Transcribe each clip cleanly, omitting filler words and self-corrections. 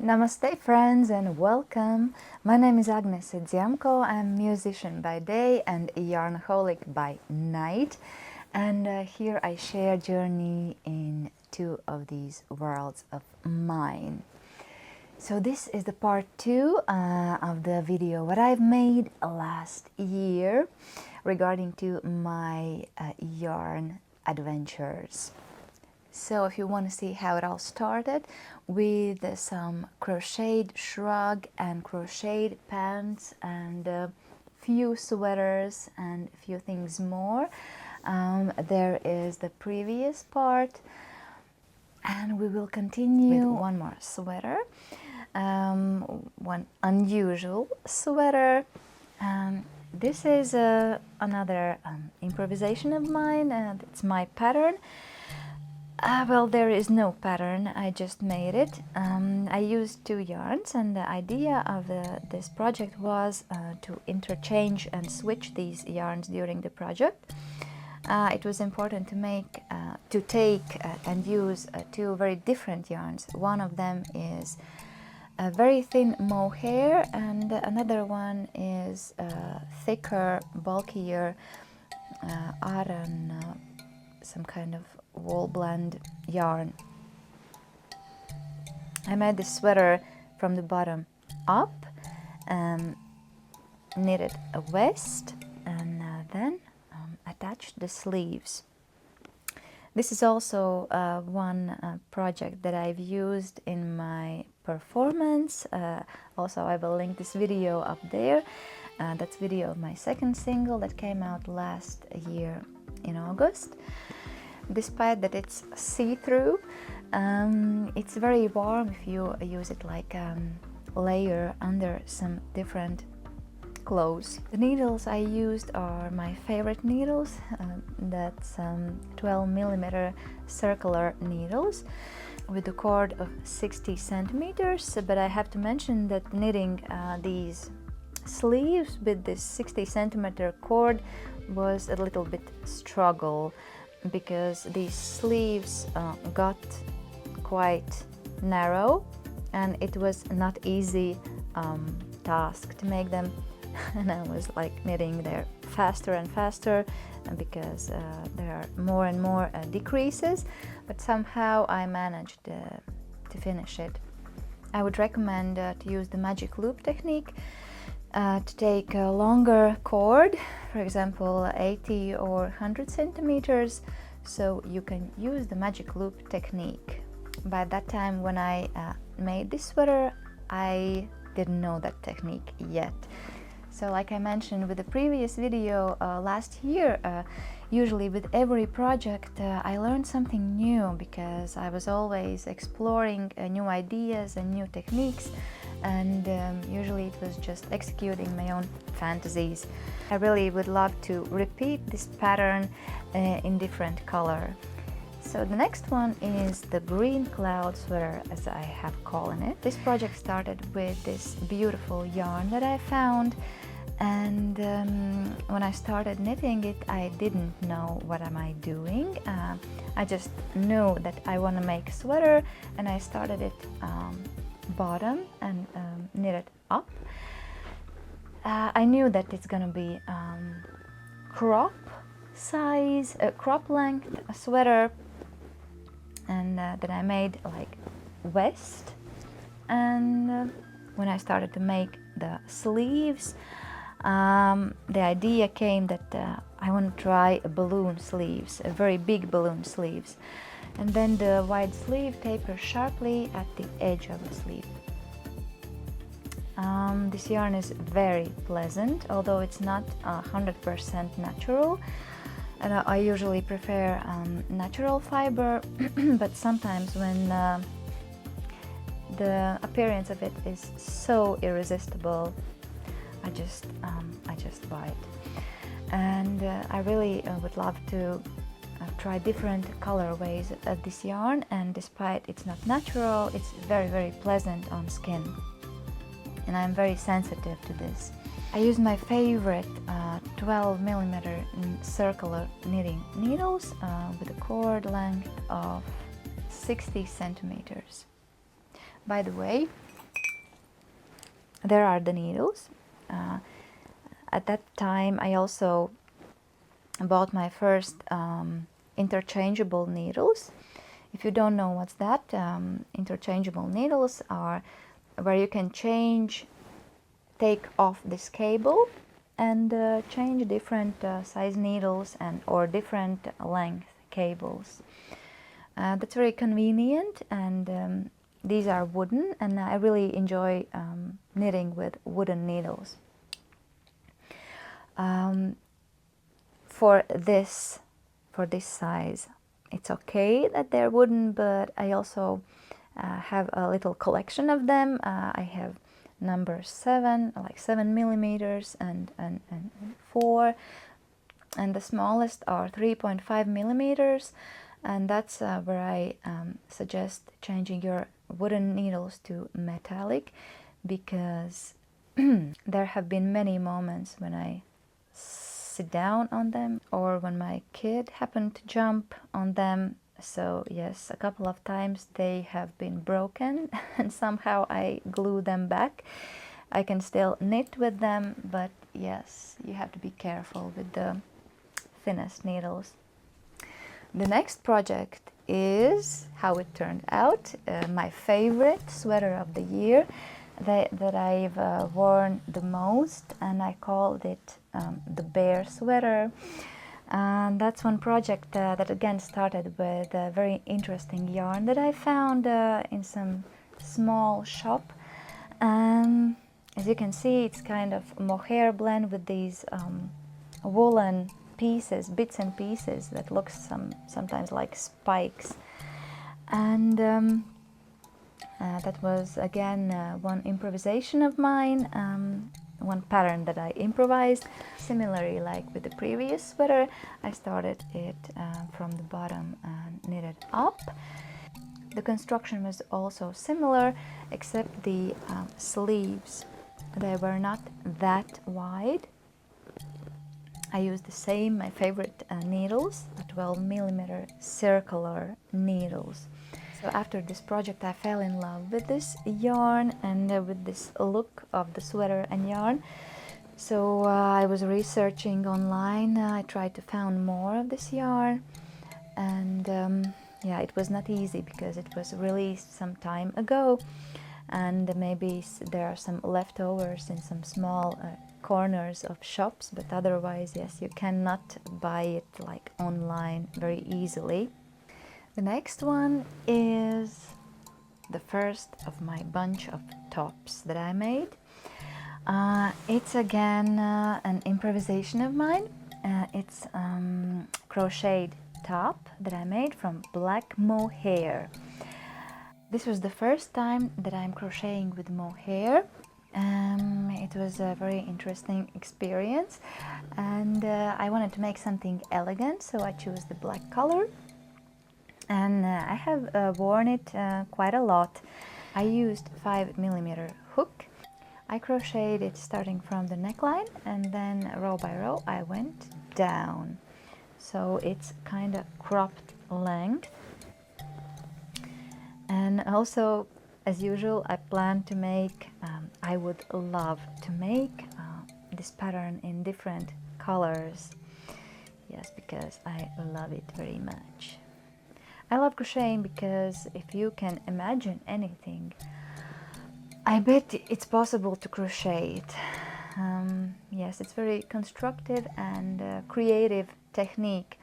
Namaste friends and welcome. My name is Agnes Edziamko. I'm a musician by day and a Yarnoholic by night. And here I share journey in two of these worlds of mine. So this is the part 2 of the video what I've made last year regarding to my yarn adventures. So if you want to see how it all started with some crocheted shrug and crocheted pants and a few sweaters and a few things more, there is the previous part, and we will continue with one more sweater, one unusual sweater. This is another improvisation of mine, and it's my pattern. Well, there is no pattern, I just made it. I used 2 yarns, and the idea of this project was to interchange and switch these yarns during the project. It was important to take and use 2 very different yarns. One of them is a very thin MOHAIR, and another one is thicker, bulkier some kind of wool blend yarn. I made this sweater from the bottom up, knitted a vest, and then attached the sleeves. This is also one project that I've used in my performance. Also, I will link this video up there. That's video of my second single that came out last year in August. Despite that it's see-through, it's very warm if you use it like layer under some different clothes. The needles I used are my favorite needles. That's 12mm circular needles with a cord of 60 centimeters. But I have to mention that knitting these sleeves with this 60 centimeter cord was a little bit struggle, because these sleeves got quite narrow and it was not easy task to make them. And I was like knitting there faster and faster because there are more and more decreases, but somehow I managed to finish it. I would recommend to use the magic loop technique, to take a longer cord, for example 80 or 100 centimeters, so you can use the magic loop technique. By that time when I made this sweater, I didn't know that technique yet. So like I mentioned with the previous video last year, usually with every project I learned something new, because I was always exploring new ideas and new techniques, and usually it was just executing my own fantasies. I really would love to repeat this pattern in different color. So the next one is the green cloud sweater, as I have called it. This project started with this beautiful yarn that I found, and when I started knitting it, I didn't know what am I doing. I just knew that I want to make a sweater, and I started it bottom and knit it up. I knew that it's gonna be crop size, crop length sweater, and then I made like vest. And when I started to make the sleeves, the idea came that I want to try balloon sleeves, a very big balloon sleeves, and then the wide sleeve tapers sharply at the edge of the sleeve. This yarn is very pleasant, although it's not 100% natural, and I usually prefer natural fiber, but sometimes when the appearance of it is so irresistible, I just buy it. And I really would love to try different colorways of this yarn, and despite it's not natural, it's very, very pleasant on skin, and I'm very sensitive to this. I use my favorite 12mm circular knitting needles with a cord length of 60 centimeters. By the way, there are the needles. At that time I also bought my first interchangeable needles. If you don't know what's that, interchangeable needles are where you can take off this cable and change different size needles or different length cables. That's very convenient, and these are wooden, and I really enjoy knitting with wooden needles. For this size, it's okay that they're wooden, but I also have a little collection of them. I have number 7, like 7 millimeters, and 4, and the smallest are 3.5 millimeters, and that's where I suggest changing your wooden needles to metallic, because there have been many moments when I sit down on them or when my kid happened to jump on them. So yes, a couple of times they have been broken and somehow I glue them back. I can still knit with them, but yes, you have to be careful with the thinnest needles. The next project is how it turned out, my favorite sweater of the year that I've worn the most, and I called it the bear sweater. And that's one project that again started with a very interesting yarn that I found in some small shop. As you can see, it's kind of mohair blend with these woolen pieces, bits and pieces that looks sometimes like spikes. And that was again one improvisation of mine, one pattern that I improvised. Similarly, like with the previous sweater, I started it from the bottom and knitted up. The construction was also similar, except the sleeves. They were not that wide. I used the same, my favorite needles, 12 millimeter circular needles. So after this project I fell in love with this yarn and with this look of the sweater and yarn. So I was researching online, I tried to find more of this yarn, and yeah, it was not easy because it was released some time ago, and maybe there are some leftovers in some small corners of shops, but otherwise, yes, you cannot buy it like online very easily. The next one is the first of my bunch of tops that I made. It's again an improvisation of mine. It's crocheted top that I made from black mohair. This was the first time that I'm crocheting with mohair. It was a very interesting experience, and I wanted to make something elegant, so I chose the black color. And I have worn it quite a lot. I used 5 millimeter hook. I crocheted it starting from the neckline, and then row by row I went down. So it's kind of cropped length. And also, as usual, I plan to make, I would love to make this pattern in different colors. Yes, because I love it very much. I love crocheting because if you can imagine anything, I bet it's possible to crochet it. Yes, it's very constructive and creative technique.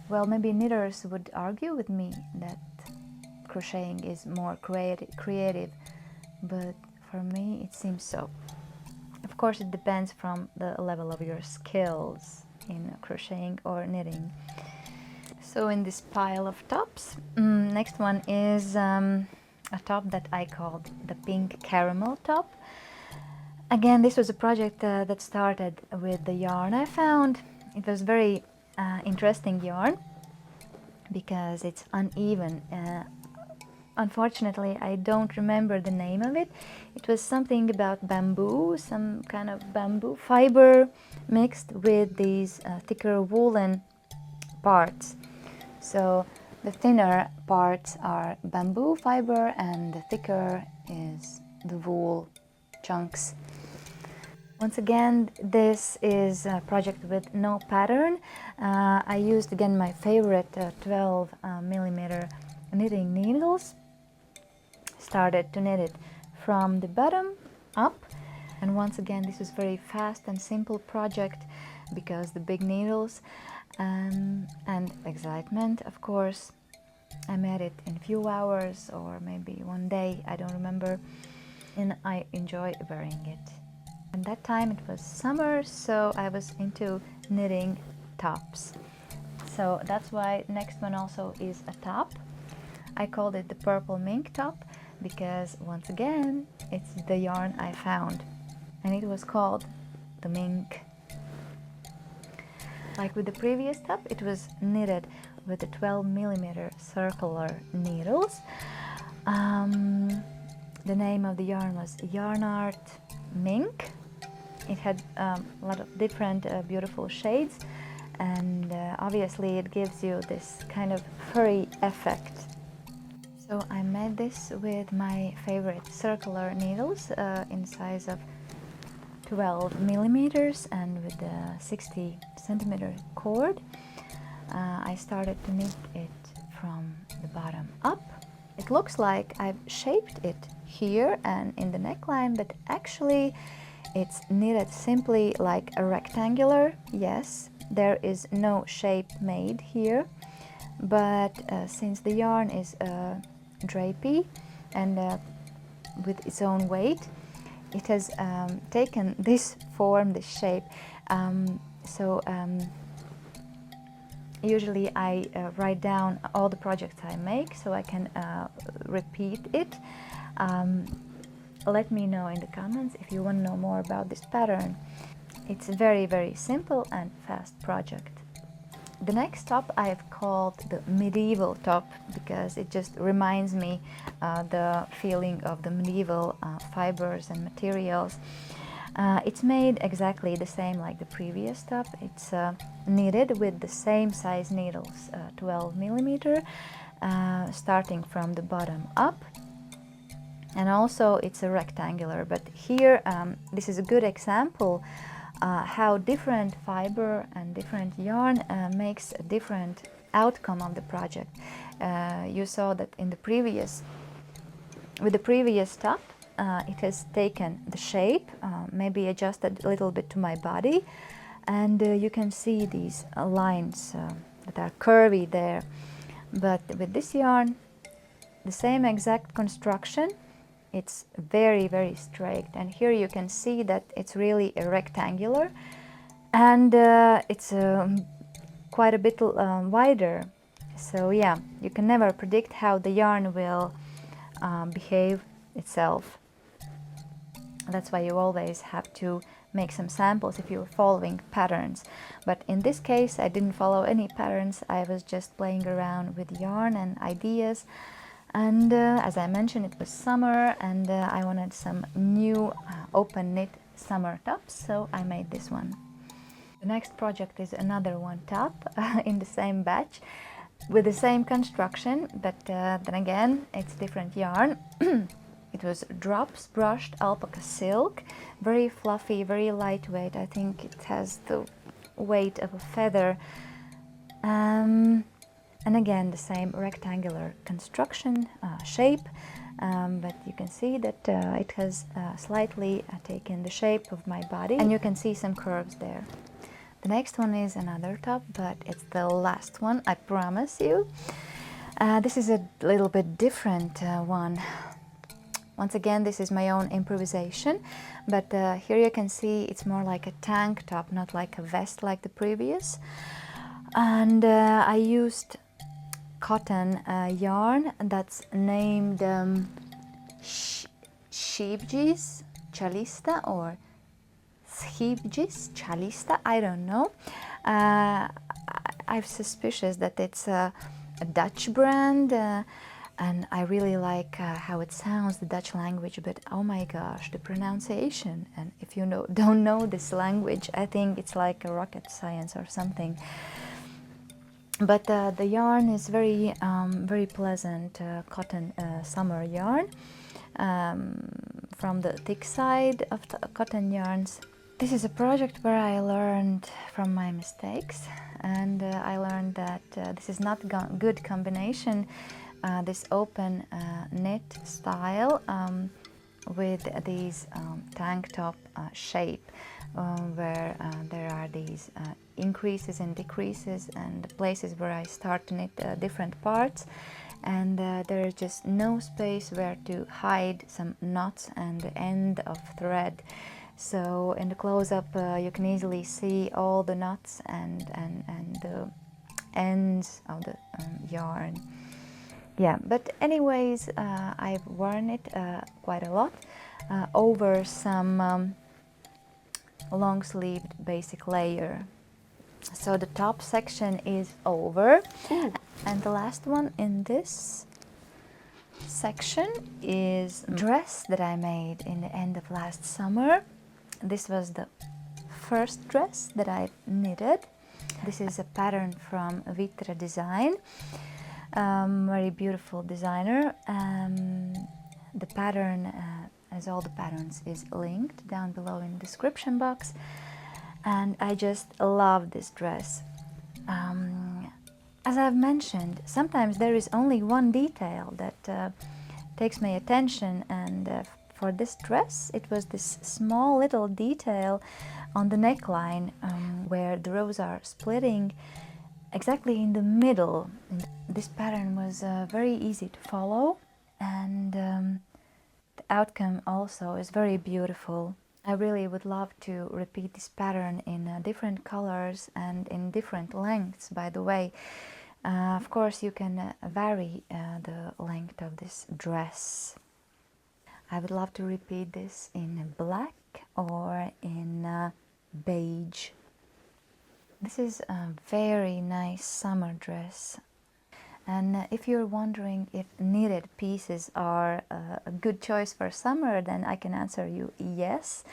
Well, maybe knitters would argue with me that crocheting is more creative, but for me it seems so. Of course, it depends from the level of your skills in crocheting or knitting. So in this pile of tops, next one is a top that I called the pink caramel top. Again, this was a project that started with the yarn I found. It was very interesting yarn because it's uneven. Unfortunately, I don't remember the name of it. It was something about bamboo, some kind of bamboo fiber mixed with these thicker woolen parts. So the thinner parts are bamboo fiber and the thicker is the wool chunks. Once again, this is a project with no pattern. I used again my favorite 12 millimeter knitting needles. Started to knit it from the bottom up, and once again this was very fast and simple project because the big needles and excitement, of course. I made it in a few hours or maybe one day, I don't remember, and I enjoy wearing it. At that time it was summer, so I was into knitting tops. So that's why next one also is a top. I called it the purple mink top because once again it's the yarn I found, and it was called the mink. Like with the previous top, it was knitted with the 12 millimeter circular needles. The name of the yarn was Yarnoholic Mink. It had a lot of different beautiful shades, and obviously it gives you this kind of furry effect. So I made this with my favorite circular needles in size of 12 millimeters and with a 60 centimeter cord. I started to knit it from the bottom up. It looks like I've shaped it here and in the neckline, but actually it's knitted simply like a rectangular. Yes, there is no shape made here, but since the yarn is drapey and with its own weight, it has taken this form, this shape. Usually I write down all the projects I make so I can repeat it. Let me know in the comments if you want to know more about this pattern. It's a very, very simple and fast project. The next top I've called the medieval top because it just reminds me the feeling of the medieval fibers and materials. It's made exactly the same like the previous top. It's knitted with the same size needles, 12 millimeter, starting from the bottom up. And also it's a rectangular, but here this is a good example how different fiber and different yarn makes a different outcome of the project. You saw that in the previous, with the previous top, it has taken the shape, maybe adjusted a little bit to my body, and you can see these lines that are curvy there. But with this yarn, the same exact construction, it's very, very straight, and here you can see that it's really a rectangular, and it's quite a bit wider. So yeah, you can never predict how the yarn will behave itself. That's why you always have to make some samples if you're following patterns. But in this case I didn't follow any patterns, I was just playing around with yarn and ideas. And as I mentioned, it was summer, and I wanted some new open knit summer tops, so I made this one. The next project is another one top in the same batch with the same construction, but then again it's different yarn. It was drops brushed alpaca silk, very fluffy, very lightweight. I think it has the weight of a feather. And again the same rectangular construction shape, but you can see that it has slightly taken the shape of my body, and you can see some curves there. The next one is another top, but it's the last one, I promise you. This is a little bit different one. Once again, this is my own improvisation, but here you can see it's more like a tank top, not like a vest like the previous. And I used cotton yarn that's named Schibgis Chalista or Schibgis Chalista, I don't know. I'm suspicious that it's a Dutch brand, and I really like how it sounds, the Dutch language, but oh my gosh, the pronunciation, and if you don't know this language, I think it's like a rocket science or something. But the yarn is very, very pleasant cotton summer yarn, from the thick side of the cotton yarns. This is a project where I learned from my mistakes, and I learned that this is not a good combination, this open knit style with these tank top shape, where there are these increases and decreases and places where I start to knit different parts, and there is just no space where to hide some knots and the end of thread. So in the close-up you can easily see all the knots and the ends of the yarn. Yeah, but anyways, I've worn it quite a lot over some long-sleeved basic layer. So the top section is over. Ooh. And the last one in this section is a dress that I made in the end of last summer. This was the first dress that I knitted. This is a pattern from Vitra Design. Very beautiful designer. The pattern, as all the patterns, is linked down below in the description box, and I just love this dress. As I've mentioned, sometimes there is only one detail that takes my attention, and for this dress it was this small little detail on the neckline where the rows are splitting exactly in the middle. This pattern was very easy to follow, and the outcome also is very beautiful. I really would love to repeat this pattern in different colors and in different lengths, by the way. Of course, you can vary the length of this dress. I would love to repeat this in black or in beige. This is a very nice summer dress, and if you're wondering if knitted pieces are a good choice for summer, then I can answer you yes,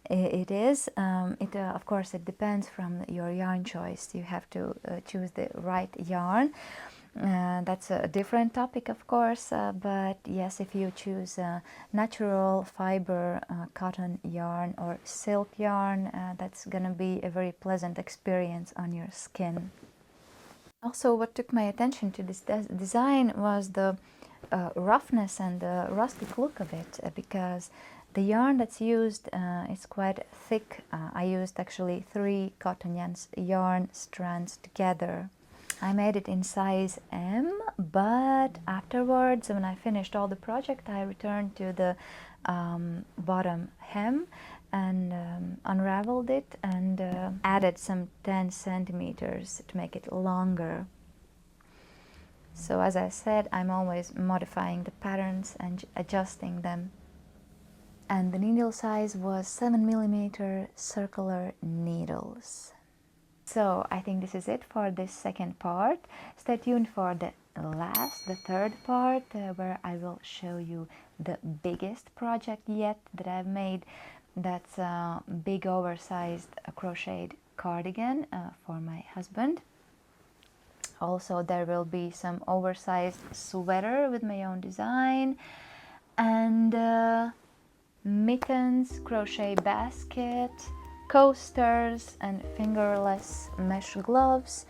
it is. Of course, it depends from your yarn choice. You have to choose the right yarn. That's a different topic, of course, but yes, if you choose natural fiber cotton yarn or silk yarn, that's gonna be a very pleasant experience on your skin. Also, what took my attention to this design was the roughness and the rustic look of it, because the yarn that's used is quite thick. I used actually 3 cotton yarn strands together. I made it in size M, but afterwards, when I finished all the project, I returned to the bottom hem and unraveled it and added some 10 centimeters to make it longer. So as I said, I'm always modifying the patterns and adjusting them. And the needle size was 7mm circular needles. So I think this is it for this second part. Stay tuned for the third part, where I will show you the biggest project yet that I've made. That's a big oversized crocheted cardigan for my husband. Also, there will be some oversized sweater with my own design, and mittens, crochet basket, coasters and fingerless mesh gloves,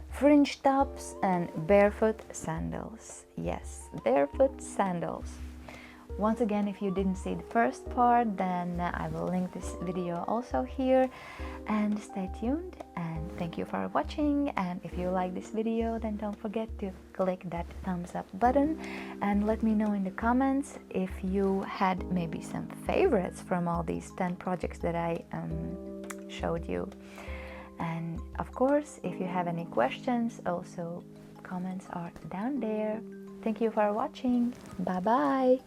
fringe tops and barefoot sandals. Yes, barefoot sandals. Once again, if you didn't see the first part, then I will link this video also here, and stay tuned, and thank you for watching. And if you like this video, then don't forget to click that thumbs up button and let me know in the comments if you had maybe some favorites from all these 10 projects that I showed you. And of course, if you have any questions, also comments are down there. Thank you for watching. Bye bye.